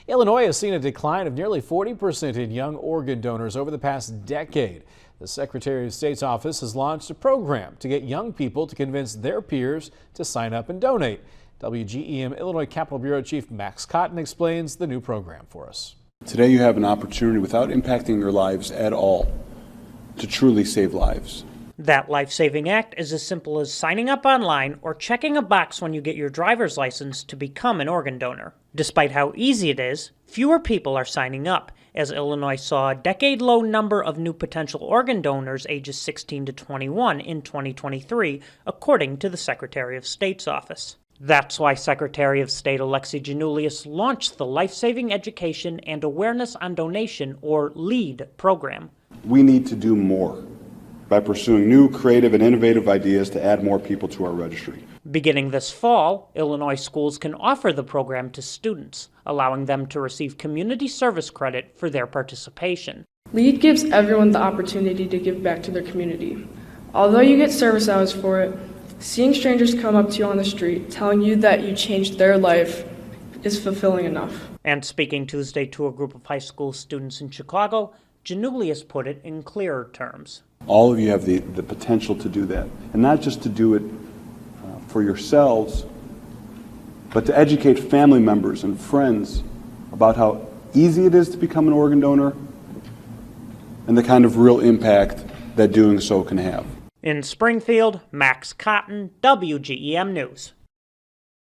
Illinois has seen a decline of nearly 40% in young organ donors over the past decade. The Secretary of State's office has launched a program to get young people to convince their peers to sign up and donate. WGEM Illinois Capitol Bureau Chief Max Cotton explains the new program for us. Today you have an opportunity, without impacting your lives at all, to truly save lives. That life-saving act is as simple as signing up online or checking a box when you get your driver's license to become an organ donor. Despite how easy it is, fewer people are signing up, as Illinois saw a decade-low number of new potential organ donors ages 16 to 21 in 2023, according to the Secretary of State's office. That's why Secretary of State Alexi Giannoulias launched the Life-Saving Education and Awareness on Donation, or LEAD, program. We need to do more by pursuing new, creative, and innovative ideas to add more people to our registry. Beginning this fall, Illinois schools can offer the program to students, allowing them to receive community service credit for their participation. LEAD gives everyone the opportunity to give back to their community. Although you get service hours for it, seeing strangers come up to you on the street telling you that you changed their life is fulfilling enough. And speaking Tuesday to a group of high school students in Chicago, Giannoulias put it in clearer terms. All of you have the potential to do that, and not just to do it for yourselves, but to educate family members and friends about how easy it is to become an organ donor and the kind of real impact that doing so can have. In Springfield, Max Cotton, WGEM News.